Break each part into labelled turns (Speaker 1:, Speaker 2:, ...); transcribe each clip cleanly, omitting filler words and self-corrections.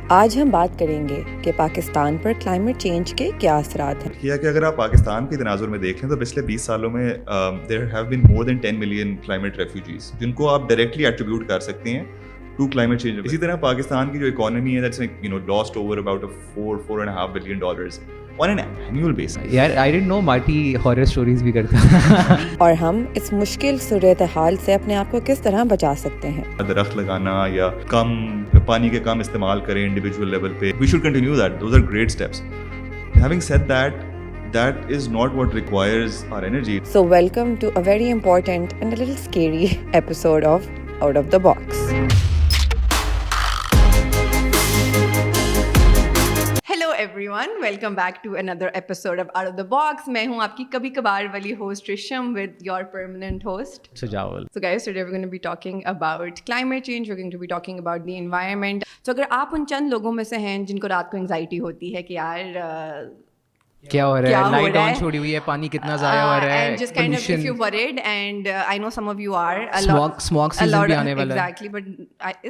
Speaker 1: آج ہم بات کریں گے کہ پاکستان پر کلائمیٹ چینج کے کیا اثرات ہیں.
Speaker 2: کیا کہ اگر آپ پاکستان کے تناظر میں دیکھ لیں تو پچھلے 20 سالوں میں there have been more than 10 million climate refugees جن کو آپ ڈائریکٹلی ایٹریبیوٹ کر سکتے ہیں ٹو کلائمیٹ چینج. اسی طرح پاکستان کی جو اکانومی ہے that's last over about $4.5 billion on an annual basis.
Speaker 3: یار I didn't know Marty horror stories بھی کرتا.
Speaker 1: اور ہم اس مشکل صورتحال سے اپنے آپ کو کس طرح بچا سکتے ہیں.
Speaker 2: درخت لگانا یا کم پانی کے کم استعمال کریں انڈیویجول لیول پہ. We should continue that. Those are great steps. Having said that, that is not what requires our energy.
Speaker 1: So welcome to a very important and a little scary episode of Out of the Box. Hello everyone, welcome back to another episode of Out of the Box. میں ہوں آپ کی کبھی کبھار والی host رشم with your permanent host
Speaker 3: Sajawal.
Speaker 1: So guys, today we're going to be talking about climate change. We're going to be talking about the environment. So اگر آپ ان چند لوگوں میں سے ہیں جن کو رات کو انگزائٹی ہوتی ہے کہ یار
Speaker 3: کیا ہو رہا ہے, لائٹ آن چھوڑی ہوئی ہے, پانی کتنا ضائع ہو رہا ہے,
Speaker 1: and just kind of if you're worried, and I know some of you are,
Speaker 3: smog season بھی آنے والا ہے.
Speaker 1: Exactly, but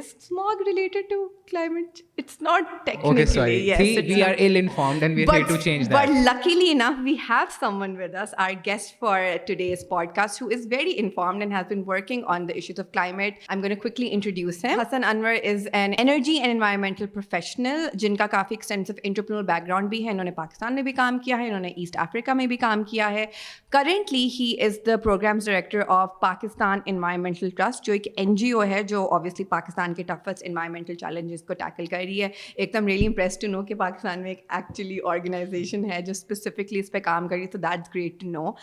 Speaker 1: is smog related to climate? It's not technically.
Speaker 3: Okay, sorry.
Speaker 1: Yes,
Speaker 3: See, we are ill informed and we're here to change that.
Speaker 1: But luckily enough, we have someone with us, our guest for today's podcast, who is very informed and has been working on the issues of climate. I'm going to quickly introduce him. Hassan Anwar is an energy and environmental professional جن کا کافی extensive entrepreneurial background بھی ہے. انہوں نے پاکستان میں بھی کام کیا ہے, انہوں نے ایسٹ افریقہ میں بھی کام کیا ہے. Currently he is the programs director of Pakistan Environmental Trust, جو ایک NGO ہے جو obviously پاکستان کے toughest environmental challenges کو tackle کر رہی ہے. ایک تو I'm really impressed to know کہ پاکستان میں ایک actually organization ہے جو specifically اس پہ کام کر رہی ہے, so that's great to know.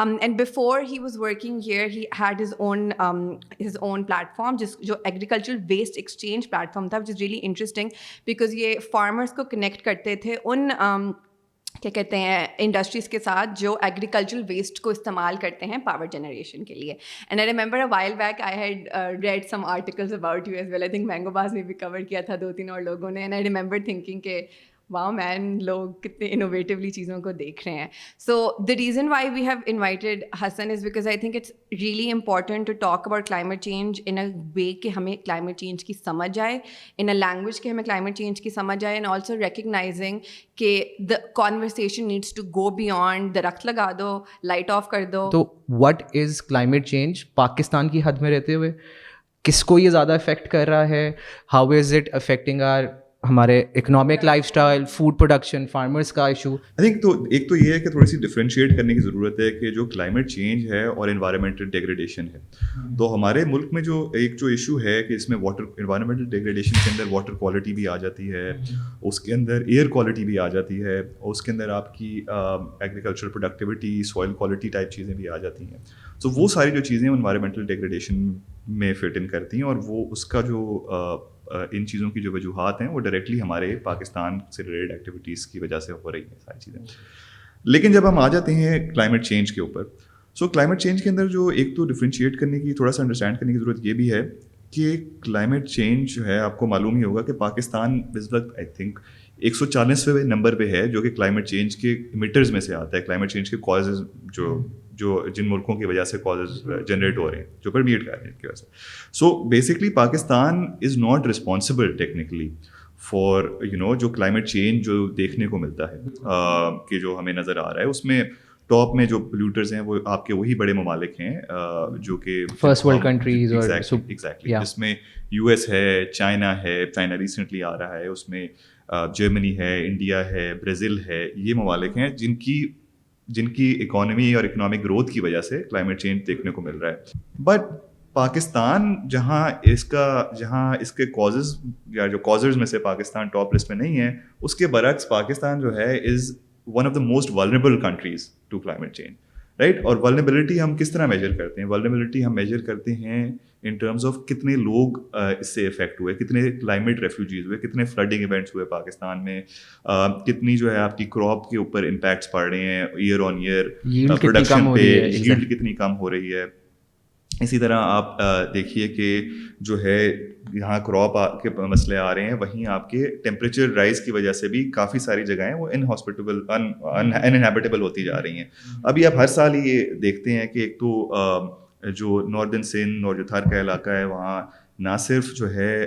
Speaker 1: And before he was working here, he had his own platform جو agricultural waste exchange platform تھا, which is really interesting because یہ farmers کو connect کرتے تھے ان کیا کہتے ہیں انڈسٹریز کے ساتھ جو ایگریکلچرل ویسٹ کو استعمال کرتے ہیں پاور جنریشن کے لیے. And I remember a while back I had read some articles about you as well. I think Mangobaaz نے بھی کور کیا تھا 2-3 اور لوگوں نے. اینڈ آئی ریمبر تھنکنگ کہ واو مین, لوگ کتنے انوویٹیولی چیزوں کو دیکھ رہے ہیں. So the reason why we have invited Hasan is because I think it's really important to talk about climate change in a way کہ ہمیں کلائمیٹ چینج کی سمجھ آئے, ان اے لینگویج کہ ہمیں کلائمیٹ چینج کی سمجھ آئے, اینڈ آلسو ریکگنائزنگ کہ the conversation needs to go beyond درخت لگا دو, لائٹ آف کر دو.
Speaker 3: تو what is climate change Pakistan کی حد میں رہتے ہوئے, کس کو یہ زیادہ افیکٹ کر رہا ہے, ہاؤ از اٹ افیکٹنگ ہمارے economic life style, food production, farmers کا ایشو.
Speaker 2: آئی تھنک تو ایک تو یہ ہے کہ تھوڑی سی ڈفرینشیٹ کرنے کی ضرورت ہے کہ جو کلائمیٹ چینج ہے اور انوائرمنٹل ڈیگریڈیشن ہے, تو ہمارے ملک میں جو ایشو ہے کہ اس میں انوائرمنٹل ڈیگریڈیشن کے اندر واٹر کوالٹی بھی آ جاتی ہے, اس کے اندر ایئر کوالٹی بھی آ جاتی ہے, اور اس کے اندر آپ کی agricultural productivity, soil quality type چیزیں بھی آ جاتی ہیں. سو وہ ساری جو چیزیں انوائرمنٹل ڈیگریڈیشن میں فٹ ان کرتی ہیں, اور وہ اس کا جو ان چیزوں کی جو وجوہات ہیں وہ ڈائریکٹلی ہمارے پاکستان سے ریلیٹڈ ایکٹیویٹیز کی وجہ سے ہو رہی ہیں ساری چیزیں. لیکن جب ہم آ جاتے ہیں کلائمیٹ چینج کے اوپر, سو کلائمیٹ چینج کے اندر جو ایک تو ڈفرینشیٹ کرنے کی, تھوڑا سا انڈرسٹینڈ کرنے کی ضرورت یہ بھی ہے کہ کلائمیٹ چینج جو ہے آپ کو معلوم ہی ہوگا کہ پاکستان اس وقت آئی تھنک 140ویں نمبر پہ ہے جو کہ کلائمیٹ چینج کے ایمیٹرز میں سے آتا ہے. کلائمیٹ چینج کے کازز جو جن ملکوں کی وجہ سے کازز جنریٹ ہو رہے ہیں, جو پرمیٹ کر رہے ہیں کی وجہ سے. So basically Pakistan is not responsible technically for جو کلائمیٹ چینج جو دیکھنے کو ملتا ہے کہ جو ہمیں نظر آ رہا ہے, اس میں ٹاپ میں جو پولیوٹرز ہیں وہ آپ کے وہی بڑے ممالک ہیں جو کہ
Speaker 3: فرسٹ ورلڈ کنٹریز,
Speaker 2: ایگزیکٹلی جس میں US ہے, چائنا ہے, چائنا ریسنٹلی آ رہا ہے, اس میں جرمنی ہے, انڈیا ہے, برازیل ہے. یہ ممالک ہیں جن کی اکانومی اور اکنامک گروتھ کی وجہ سے کلائمیٹ چینج دیکھنے کو مل رہا ہے. بٹ پاکستان جہاں اس کے کازز یا جو کازرز میں سے پاکستان ٹاپ لسٹ میں نہیں ہے, اس کے برعکس پاکستان جو ہے is one of the most vulnerable countries to climate change, right. اور ولنریبلٹی ہم کس طرح میجر کرتے ہیں؟ ولنریبلٹی ہم میجر کرتے ہیں ان ٹرمز آف کتنے لوگ اس سے افیکٹ ہوئے, کتنے کلائمیٹ ریفیوجیز ہوئے, کتنے فلڈنگ ایونٹس ہوئے پاکستان میں, کتنی جو ہے آپ کی کراپ کے اوپر امپیکٹس پڑ رہے ہیں ایئر آن ایئر, پروڈکشن پہ ییلڈ کتنی کم ہو رہی ہے. اسی طرح آپ دیکھیے کہ جو ہے یہاں کراپ کے مسئلے آ رہے ہیں, وہیں آپ کے ٹیمپریچر رائز کی وجہ سے بھی کافی ساری جگہیں وہ انہیبیٹیبل ہوتی جا رہی ہیں. ابھی آپ ہر سال یہ دیکھتے ہیں کہ ایک تو جو ناردرن سندھ اور جو تھر کا علاقہ ہے وہاں نہ صرف جو ہے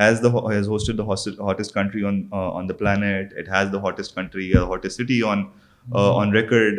Speaker 2: has hosted the hottest country on the planet, it has the hottest country, hottest city on record.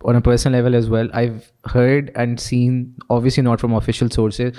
Speaker 3: on a personal level as well, I've heard and seen, obviously not from official sources,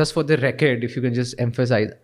Speaker 3: Just for the record, if you can just emphasize,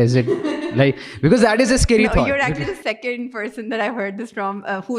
Speaker 3: is it like, because that is a scary thought.
Speaker 1: You're actually the second person that I've heard this from who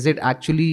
Speaker 3: is it actually,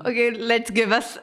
Speaker 1: Okay, let's give us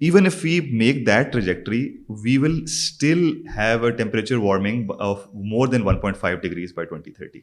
Speaker 2: even if we make that trajectory, we will still have a temperature warming of more than 1.5 degrees by 2030.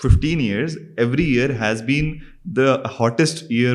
Speaker 2: 15 years every year has been the hottest year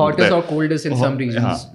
Speaker 3: hottest or coldest in some regions.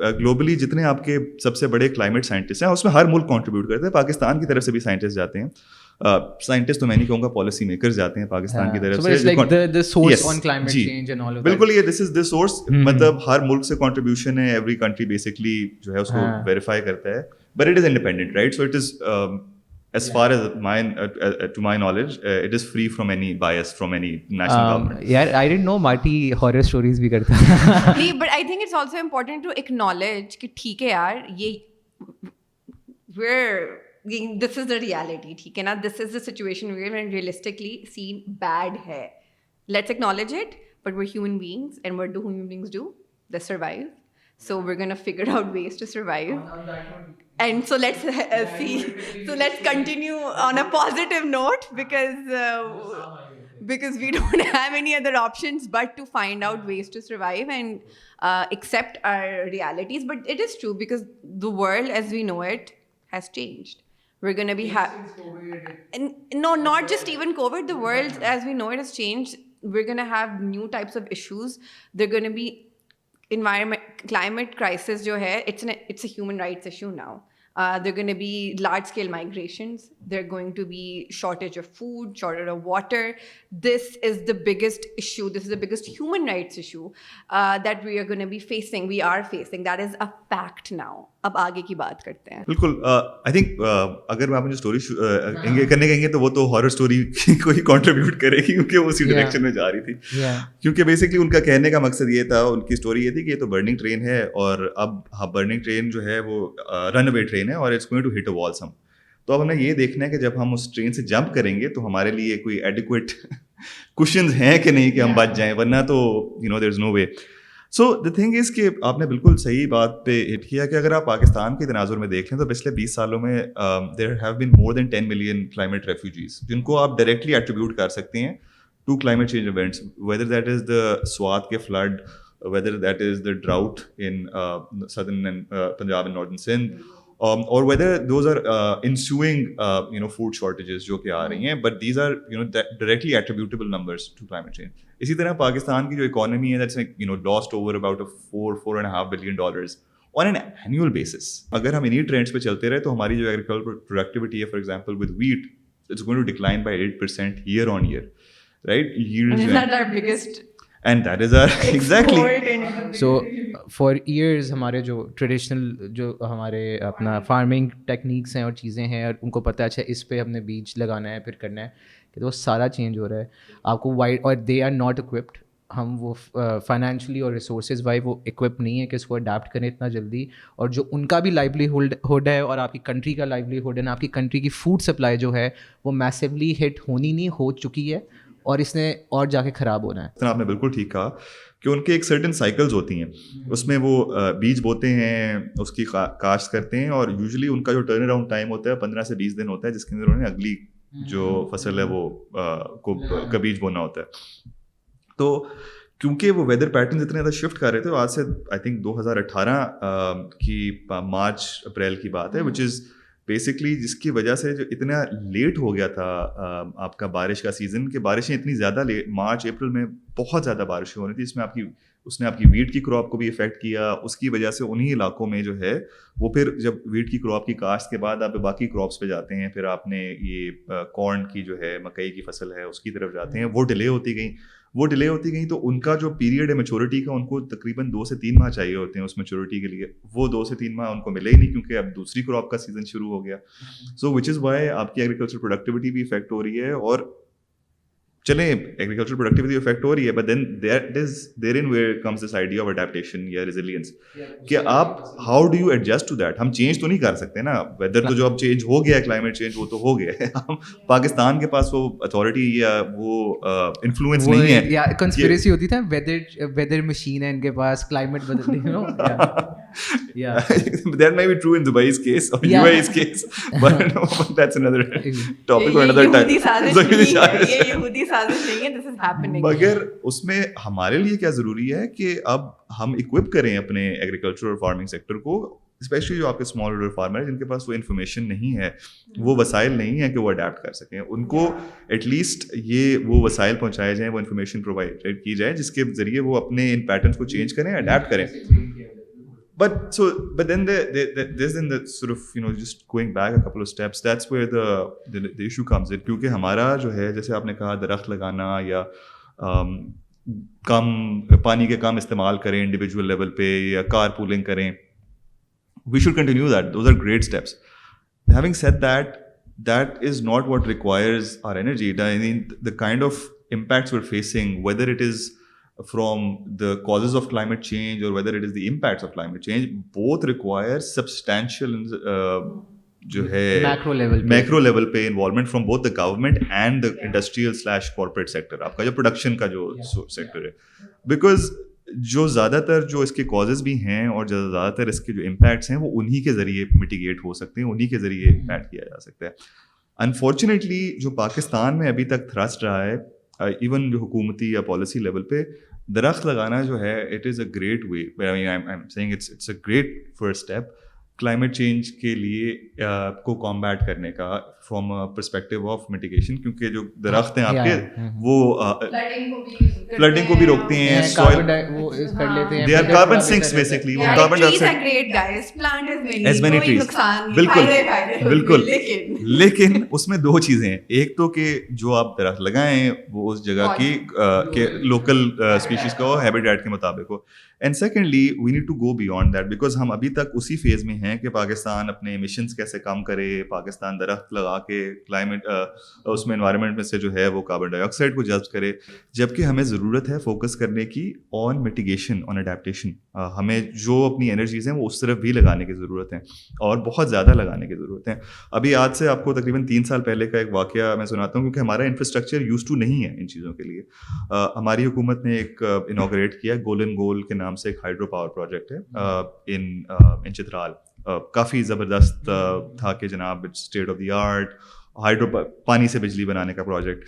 Speaker 2: Globally جتنے آپ کے سب سے بڑے climate scientist ہیں اس میں ہر ملک contribute کرتے ہیں. پاکستان کی طرف سے بھی سائنٹسٹ جاتے ہیں. سائنٹسٹ تو میں نہیں کہوں گا, پالیسی میکرز جاتے ہیں پاکستان کی طرف سے. بالکل یہ دس از دا سورس, مطلب ہر ملک سے کنٹریبیوشن ہے, ایوری کنٹری بیسکلی جو ہے اس کو ویریفائی کرتا ہے, but it is independent, right. So it is as far as to my knowledge, it is free from any bias from any national government.
Speaker 3: Yeah, I didn't know Marty horror stories bhi karta.
Speaker 1: نہیں, but I think it's also important to acknowledge کہ ٹھیک ہے یار, this is the reality, ٹھیک ہے نا, this is the situation where realistically seen bad ہے. Let's acknowledge it, but we're human beings, and what do human beings do? They survive. So we're going to figure out ways to survive. And so let's see. So let's continue on a positive note because we don't have any other options but to find out ways to survive and accept our realities. But it is true because the world as we know it has changed. We're going to be no, not just even COVID. The world as we know it has changed. We're going to have new types of issues. They're going to be climate crisis jo hai, it's a human rights issue now. There are going to be large scale migrations, there are going to be shortage of food, shortage of water. This is the biggest issue, this is the biggest human rights issue that we are going to be facing, we are facing. That is a fact now. اب آگے کی بات کرتے ہیں.
Speaker 2: بالکل, I think اگر میں آپ مجھے اسٹوری کرنے کہیں گے تو وہ تو ہارر اسٹوری کو ہی کنٹریبیوٹ کرے گی کیونکہ وہ اسی ڈائریکشن میں جا رہی تھی. کیونکہ بیسکلی ان کا کہنے کا مقصد یہ تھا, ان کی اسٹوری یہ تھی کہ یہ تو برننگ ٹرین ہے, اور اب برننگ ٹرین جو ہے وہ رن اوے ٹرین ہے, اور اٹس گوئنگ ٹو ہٹ اے وال سم. تو اب ہمیں یہ دیکھنا ہے کہ جب ہم اس ٹرین سے جمپ کریں گے تو ہمارے لیے کوئی ایڈیکویٹ کوشنز ہیں کہ نہیں کہ ہم بچ جائیں, ورنہ تو دیر is know way. So the thing is کہ آپ نے بالکل صحیح بات پہ ہٹ کیا کہ اگر آپ پاکستان کے تناظر میں دیکھ لیں تو پچھلے 20 سالوں میں there have been more than 10 million climate refugees, جن کو آپ ڈائریکٹلی ایٹریبیوٹ کر سکتے ہیں to climate change events, whether that is the Swat کے flood, whether that is the drought in southern and Punjab and northern Sindh, or whether those are ensuing food shortages jo ke aa rahi hain, but these are directly attributable numbers to climate change. اسی طرح پاکستان کی جو economy ہے that's lost over about $4.5 billion on an annual basis. اگر ہم انہی trends پہ چلتے رہے تو ہماری جو ایگریکلچر پروڈکٹیوٹی ہے, for example with wheat, it's going to decline by 8% year on year, right?
Speaker 1: Is that our biggest
Speaker 2: and that is our exactly.
Speaker 3: So for years ہمارے جو ٹریڈیشنل جو ہمارے اپنا فارمنگ ٹیکنیکس ہیں اور چیزیں ہیں, اور ان کو پتہ ہے اچھا اس پہ ہم نے بیج لگانا ہے پھر کرنا ہے, کہ وہ سارا چینج ہو رہا ہے آپ کو وائڈ, اور دے آر ناٹ اکوپڈ. ہم وہ فائنینشلی اور ریسورسز وائی وہ اکوپ نہیں ہے کہ اس کو اڈیپٹ کریں اتنا جلدی, اور جو ان کا بھی لائیولیہڈ ہے اور آپ کی کنٹری کا لائیولیہڈ ہے, آپ کی کنٹری کی فوڈ سپلائی جو ہے وہ میسیولی ہٹ ہونی نہیں ہو چکی ہے, اور اس نے اور جا کے خراب ہونا ہے.
Speaker 2: آپ نے بالکل ٹھیک کہا کہ ان کے ایک سرٹن سائیکلز ہوتی ہیں, اس میں وہ بیج بوتے ہیں, اس کی کاشت کرتے ہیں, اور یوزلی ان کا جو ٹرن اراؤنڈ ٹائم ہوتا ہے 15 سے 20 دن ہوتا ہے, جس کے اندر انہوں نے اگلی جو فصل ہے وہ کا بیج بونا ہوتا ہے. تو کیونکہ وہ ویدر پیٹرنز اتنے زیادہ شفٹ کر رہے تھے, آج سے آئی تھنک 2018 کی مارچ اپریل کی بات ہے, وچ از بیسکلی جس کی وجہ سے جو اتنا لیٹ ہو گیا تھا آپ کا بارش کا سیزن, کہ بارشیں اتنی زیادہ مارچ اپریل میں بہت زیادہ بارشیں ہو رہی تھی, اس میں اس نے آپ کی ویٹ کی کراپ کو بھی افیکٹ کیا. اس کی وجہ سے انہی علاقوں میں جو ہے وہ پھر جب ویٹ کی کراپ کی کاشت کے بعد آپ باقی کراپس پہ جاتے ہیں, پھر آپ نے یہ کارن کی جو ہے مکئی کی فصل ہے اس کی طرف جاتے ہیں, وہ ڈیلے ہوتی گئیں. تو ان کا جو پیریڈ ہے میچورٹی کا, ان کو تقریباً 2 سے 3 ماہ چاہیے ہوتے ہیں اس میچورٹی کے لیے, وہ 2 سے 3 ماہ ان کو ملے ہی نہیں کیونکہ اب دوسری کراپ کا سیزن شروع ہو گیا. سو وچ از وائی آپ کی ایگریکلچر پروڈکٹیوٹی بھی افیکٹ ہو رہی ہے. اور چلیں ایگریکلچر پروڈکٹیوٹی افیکٹ ہو رہی ہے, but then that is there in where comes this idea of adaptation یا ریزیلینس, کہ آپ how do you adjust to that. ہم چینج تو نہیں کر سکتے نا, ویدر تو جو اب چینج ہو گیا ہے, کلائمیٹ چینج وہ تو ہو گیا ہے, ہم پاکستان کے پاس وہ اتھارٹی یا وہ انفلوئنس نہیں ہے.
Speaker 3: یا کنسپریسی ہوتی تھا ویدر مشین ہے ان کے پاس, کلائمیٹ بدلنے
Speaker 2: That may be true in Dubai's case or UAE's case, but that's another topic or another time.
Speaker 1: یہ یہودی سازش نہیں ہے, this is happening.
Speaker 2: مگر اس میں ہمارے لیے کیا ضروری ہے کہ اب ہم اکوپ کریں اپنے ایگریکلچر اور فارمنگ سیکٹر کو, اسپیشلی جو آپ کے اسمال ہولڈر فارمر ہیں جن کے پاس وہ انفارمیشن نہیں ہے, وہ وسائل نہیں ہے کہ وہ اڈیپٹ کر سکیں. ان کو ایٹ لیسٹ وہ وسائل پہنچائے جائیں, وہ انفارمیشن پرووائڈ کی جائے جس کے ذریعے وہ اپنے ان پیٹرنس کو چینج کریں, اڈیپٹ کریں. But then there's then the sort of, you know, just going back a couple of steps, that's where the issue comes in. کیونکہ ہمارا جو ہے, جیسے آپ نے کہا درخت لگانا یا کم پانی کے کم استعمال کریں انڈیویجول لیول پہ, یا کار پولنگ کریں, we should continue that. Those are great steps. Having said that, that is not what requires our energy. I mean, the kind of impacts we're facing, whether it is from the causes of climate change or whether it is the impacts of climate change, both require substantial جو ہے macro level پہ involvement from both the government and the industrial / corporate sector, آپ کا جو production کا جو sector ہے. Because جو زیادہ تر جو اس کے کازز بھی ہیں اور جو زیادہ تر اس کے جو امپیکٹس ہیں وہ انہی کے ذریعے میٹیگیٹ ہو سکتے ہیں, انہی کے ذریعے امپیکٹ کیا جا سکتا ہے. انفارچونیٹلی جو پاکستان میں ابھی تک تھرسٹ رہا ہے, ایون جو حکومتی یا پالیسی لیول پہ, درخت لگانا جو ہے, it is a great way. I am seeing it's a great first step climate change کے لیے کو کامبیٹ کرنے کا فرام پرسپیکٹیو آف میٹیگیشن, کیونکہ جو درخت ہیں آپ کے وہ فلڈنگ کو بھی روکتے ہیں, soil they are carbon sinks basically, وہ کاربن ڈائی آکسائڈ بالکل. لیکن اس میں دو چیزیں ہیں, ایک تو کہ جو آپ درخت لگائیں وہ اس جگہ کی لوکل اسپیشیز کا ہو, ہیبیٹیٹ کے مطابق ہو, and secondly we need to go beyond that, because ہم ابھی تک اسی فیز میں ہیں کہ پاکستان اپنے ایمیشنس کیسے کم کرے, پاکستان درخت لگا کے کلائمیٹ اس میں انوائرمنٹ میں سے جو ہے وہ کاربن ڈائی آکسائڈ کو جذب کرے, جبکہ ہمیں ضرورت ہے فوکس کرنے کی آن میٹیگیشن, آن اڈیپٹیشن. ہمیں جو اپنی انرجیز ہیں وہ اس طرف بھی لگانے کی ضرورت ہے, اور بہت زیادہ لگانے کی ضرورت ہے. ابھی آج سے آپ کو تقریباً 3 سال پہلے کا ایک واقعہ میں سناتا ہوں, کیونکہ ہمارا انفراسٹرکچر یوز ٹو نہیں ہے ان چیزوں کے لیے. ہماری حکومت نے ایک انوگریٹ کیا, گولڈن گول کے نام سے ایک ہائیڈرو پاور پروجیکٹ ہے ان چترال. کافی زبردست تھا کہ جناب state of the art hydro پانی سے بجلی بنانے کا project.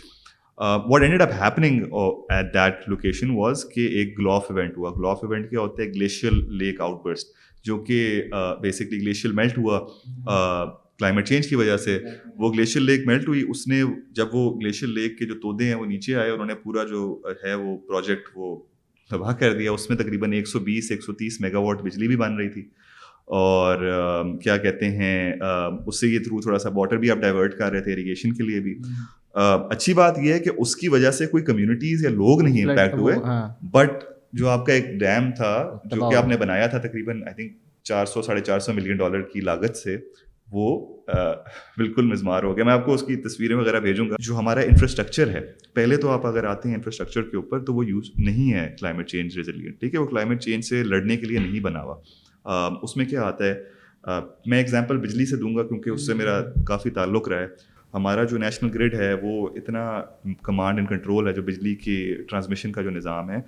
Speaker 2: What ended up happening at that location was کہ ایک گلوف ایونٹ ہوا. گلوف ایونٹ کیا ہوتا ہے؟ گلیشیل لیک آؤٹ برسٹ, جو کہ بیسکلی گلیشیل میلٹ ہوا کلائمیٹ چینج کی وجہ سے. وہ گلیشیل لیک میلٹ ہوئی, اس نے جب وہ گلیشیل لیک کے جو تودے ہیں وہ نیچے آئے, انہوں نے پورا جو ہے وہ پروجیکٹ وہ تباہ کر دیا. اس میں تقریباً 120-130 میگا واٹ بجلی بھی بن رہی تھی, اور کیا کہتے ہیں اس سے یہ تھرو تھوڑا سا واٹر بھی آپ ڈائیورٹ کر رہے تھے اریگیشن کے لیے بھی. اچھی بات یہ ہے کہ اس کی وجہ سے کوئی کمیونٹیز یا لوگ نہیں امپیکٹ ہوئے, بٹ جو آپ کا ایک ڈیم تھا جو کہ آپ نے بنایا تھا تقریباً آئی تھنک $400-450 ملین کی لاگت سے, وہ بالکل مزمار ہو گیا. میں آپ کو اس کی تصویریں وغیرہ بھیجوں گا. جو ہمارا انفراسٹرکچر ہے, پہلے تو آپ اگر آتے ہیں انفراسٹرکچر کے اوپر تو وہ یوز نہیں ہے کلائمیٹ چینج ریزیلینٹ, ٹھیک ہے, وہ کلائمیٹ چینج سے لڑنے کے لیے نہیں بنا ہوا. اس میں کیا آتا ہے, میں ایگزامپل بجلی سے دوں گا کیونکہ اس سے میرا کافی تعلق رہا ہے. ہمارا جو نیشنل گریڈ ہے وہ اتنا کمانڈ اینڈ کنٹرول ہے جو بجلی کی ٹرانسمیشن کا جو نظام ہے,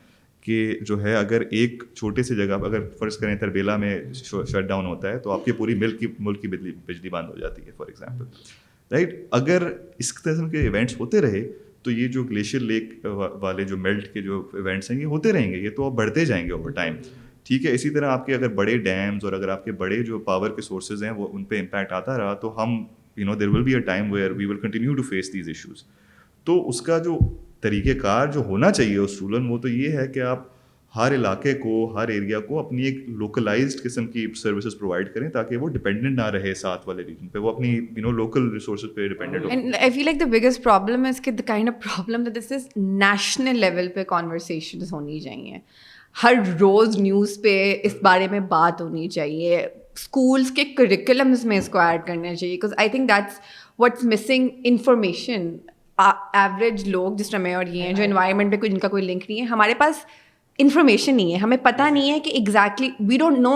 Speaker 2: کہ جو ہے اگر ایک چھوٹے سی جگہ اگر فرض کریں تربیلا میں شٹ ڈاؤن ہوتا ہے تو آپ کی پوری ملک کی بجلی بند ہو جاتی ہے فار ایگزامپل, رائٹ. اگر اس قسم کے ایونٹس ہوتے رہے تو یہ جو گلیشیئر لیک والے جو میلٹ کے جو ایونٹس ہیں یہ ہوتے رہیں گے, یہ تو اب بڑھتے جائیں گے اوور ٹائم, ٹھیک ہے. اسی طرح آپ کے اگر بڑے ڈیمز اور اگر آپ کے بڑے جو پاور کے سورسز ہیں وہ ان پہ امپیکٹ آتا رہا تو ہم there will be a time where we will continue to face these issues. تو اس کا جو طریقہ کار جو ہونا چاہیے اصولاً وہ تو یہ ہے کہ آپ ہر علاقے کو, ہر ایریا کو اپنی ایک لوکلائزڈ قسم کی سروسز پرووائڈ کریں تاکہ وہ ڈپینڈنٹ نہ رہے ساتھ والے ریجن پہ, وہ اپنی لوکل ریسورسز پہ dependent who.
Speaker 1: And I feel like the biggest problem is کہ the kind of problem that this is national level پہ conversations ہونی چاہیے. ہر روز نیوز پہ اس بارے میں بات ہونی چاہیے, اسکولس کے کریکولمس میں اس کو ایڈ کرنا چاہیے, because I think that's what's missing information. Average لوگ جس طرح میں اور یہ ہیں جو انوائرمنٹ پہ جن کا کوئی لنک نہیں ہے, ہمارے پاس انفارمیشن نہیں ہے, ہمیں پتہ نہیں ہے کہ exactly we don't know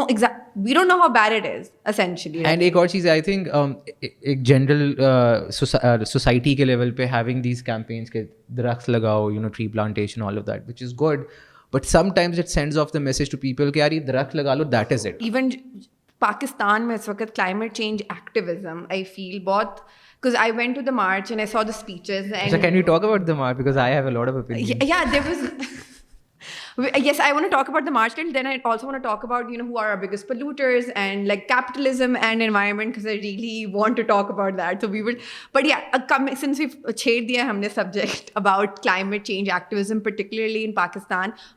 Speaker 1: how bad it is essentially.
Speaker 3: And ایک اور چیز آئی تھنک ایک جنرل سوسائٹی کے لیول پہ ہیونگ دیز کیمپینس کہ درخت لگاؤ, tree plantation, all of that which is good, but sometimes it sends off the message to people کہ یار یہ درخت لگا لو, that is it.
Speaker 1: Even Pakistan میں اس وقت climate change activism I feel بہت, because I went to the march and I saw the speeches and
Speaker 3: so can we talk about the march because I have a lot of opinions.
Speaker 1: Yeah, there was Yes, I want to talk about the March trend. Then I also want to talk about, who are our biggest polluters and like capitalism and environment, because I really want to talk about that. So we will, but yeah, since we've chhed diya humne subject about climate change activism, particularly in Pakistan,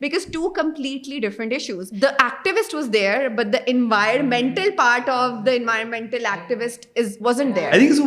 Speaker 1: because two completely different issues. The activist was there, but the environmental part of the environmental activist wasn't there.
Speaker 2: I think so.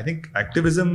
Speaker 2: I think activism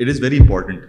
Speaker 2: it is very important.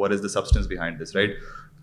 Speaker 2: what is the substance behind this, right?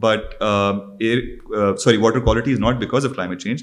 Speaker 2: but water quality is not because of climate change,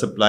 Speaker 2: supply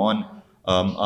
Speaker 2: on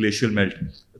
Speaker 2: glacial melt.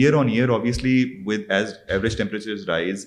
Speaker 2: year on year obviously with as average temperatures rise,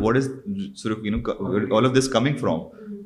Speaker 2: what is all of this coming from,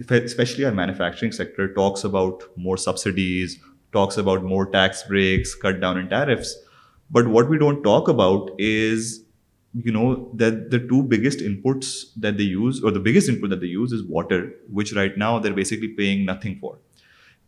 Speaker 2: especially our manufacturing sector talks about more subsidies, talks about more tax breaks, cut down in tariffs. But what we don't talk about is, that the two biggest inputs that they use, or the biggest input that they use is water, which right now they're basically paying nothing for.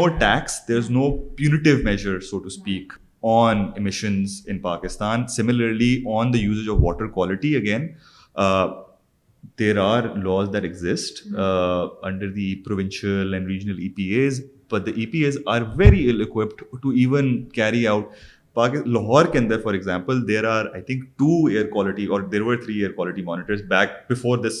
Speaker 2: No tax, there's no punitive measure, so to speak, on emissions in Pakistan. Similarly, on the usage of water quality, again, there are laws that exist under the provincial and regional EPAs, but the EPAs are very ill-equipped to even carry out. Lahore ke andar, for example, there are, I think, 2 air quality, or there were 3 air quality monitors back before this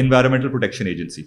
Speaker 2: Environmental Protection Agency,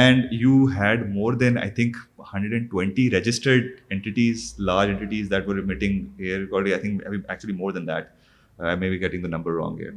Speaker 2: And you had more than, I think, 120 registered entities, large entities that were emitting air quality. I think actually more than that. I may be getting the number wrong here.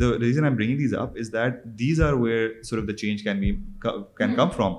Speaker 2: the reason I'm bringing these up is that these are where sort of the change can come from.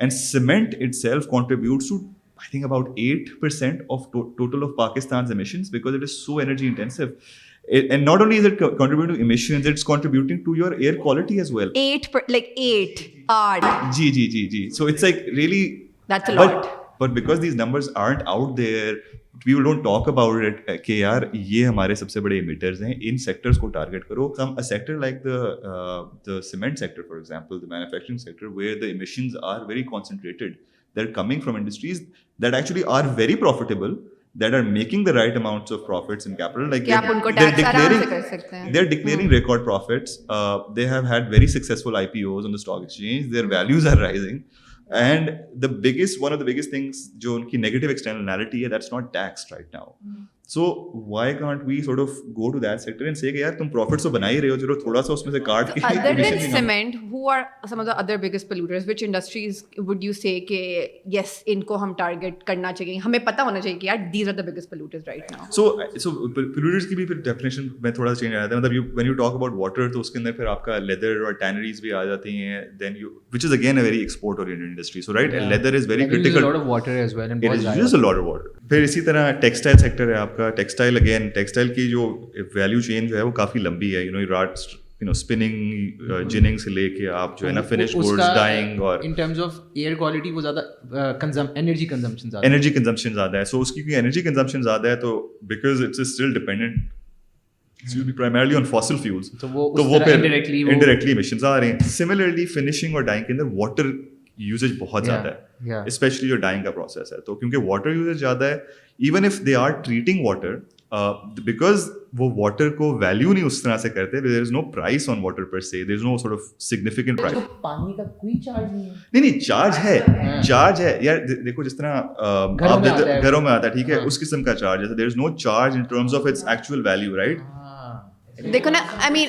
Speaker 2: And cement itself contributes to I think about 8% of total of Pakistan's emissions because it is so energy intensive. And not only is it contributing to emissions, it's contributing to your air quality as well.
Speaker 1: 8.
Speaker 2: Ji. So it's like really...
Speaker 1: That's a lot.
Speaker 2: But because these numbers aren't out there, people don't talk about it کہ یار یہ ہمارے سب سے بڑے emitters ہیں, ان sectors کو target کرو. A sector like the cement sector, for example, the manufacturing sector, where the emissions are very concentrated, they're coming from industries that actually are very profitable, that are making the right amounts of profits in capital. Like they're declaring record profits. They have had very successful IPOs on the stock exchange. Their values are rising. And one of the biggest things, jo unki negative externality hai, that's not taxed right now. So why can't we sort of go to that sector and say کہ یار تم profits تو بنا ہی رہے ہو, چلو تھوڑا سا اس میں سے کاٹ کے.
Speaker 1: Other than cement, who are some of the other biggest polluters? Which industries would you say کہ yes ان کو ہم target کرنا چاہیے, ہمیں پتہ ہونا چاہیے کہ یار these are the biggest polluters right now?
Speaker 2: So polluters کی بھی پھر definition میں تھوڑا چینج آیا تھا. مطلب when you talk about water تو اس کے اندر پھر آپ کا leather اور tanneries بھی آ جاتی ہیں, then which is again a very export oriented industry. So right, leather is very critical.
Speaker 3: It uses a lot of water as well.
Speaker 2: It uses a lot of water. پھر اسی طرح textile sector ہے آپ کا. Textile کی جو value chain جو ہے وہ کافی لمبی ہے. اسپننگ جننگ سے لے کے آپ جو ہے نا فنش گوڈز ڈائنگ, اور
Speaker 3: ان ٹرمز آف ایئر کوالٹی وہ زیادہ انرجی کنزمپشن
Speaker 2: زیادہ ہے. سو اس کی انرجی کنزمپشن زیادہ ہے تو because it's still dependent primarily on fossil fuels, تو وہ پھر indirectly emissions آ رہے ہیں. Similarly finishing اور ڈائنگ کے اندر واٹر یوزیج بہت زیادہ ہے, اسپیشلی جو ڈائنگ کا پروسیس ہے. تو کیونکہ واٹر یوزیج زیادہ ہے, even if they are treating water, because وہ واٹر کو ویلیو نہیں اس طرح سے کرتے, دیر is know price on water پر سے, there is no sort of significant price.
Speaker 3: پانی کا کوئی چارج
Speaker 2: نہیں, چارج ہے یار. دیکھو جس طرح گھروں میں آتا ہے, ٹھیک ہے, اس قسم کا چارج ہے. There is no charge in terms of its actual value, right.
Speaker 1: دیکھو نا, I mean,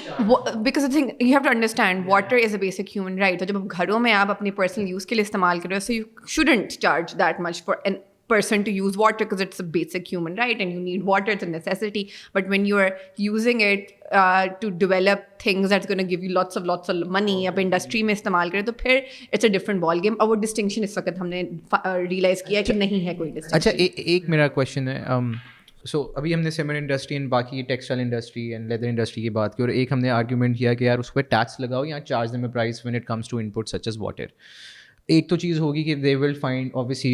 Speaker 1: because the thing you have to understand, water is a basic human right. تو جب گھروں میں آپ اپنی پرسنل یوز کے لیے استعمال کر رہے ہو, so you shouldn't charge that much for a person to use water because it's a basic human right and you need water, it's a necessity. But when you are using it to develop things that's going to give you lots of money, اب industry میں استعمال کرے تو پھر it's a different ball game. اور وہ distinction اس وقت ہم نے ریئلائز کیا کہ نہیں ہے کوئی ڈسٹنکشن.
Speaker 3: اچھا, ایک میرا کویشچن ہے. سو ابھی ہم نے سیمنٹ انڈسٹری اینڈ باقی textile industry and leather industry کی بات کی, اور ایک ہم نے آرگیومنٹ کیا کہ یار اس پہ ٹیکس لگاؤ یا charge them a price when it comes to input such as water. ایک تو چیز ہوگی کہ they will find obviously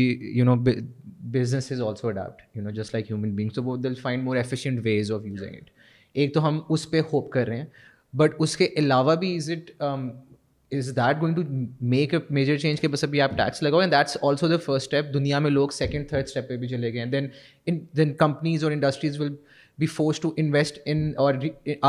Speaker 3: businesses also adapt, just like human beings, so they'll find more efficient ways of using it. ایک تو ہم اس پہ hope کر رہے ہیں, بٹ اس کے علاوہ بھی is that going to make a major change کہ بس ابھی آپ ٹیکس لگاؤ, and that's also the first step. دنیا میں لوگ سیکنڈ تھرڈ اسٹیپ پہ بھی چلے گئے, and then companies اور industries will be forced to invest in or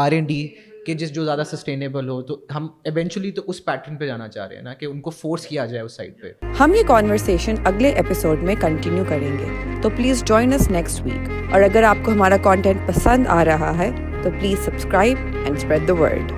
Speaker 3: R&D کہ جو زیادہ سسٹینیبل ہو. تو ہم ایونچولی تو اس پیٹرن پہ جانا چاہ رہے ہیں نا, کہ ان کو فورس کیا جائے اس سائڈ پہ.
Speaker 1: ہم یہ کانورسیشن اگلے ایپیسوڈ میں کنٹینیو کریں گے, تو پلیز جوائن اس نیکسٹ ویک. اور اگر آپ کو ہمارا کانٹینٹ پسند آ رہا ہے تو please subscribe and spread the word.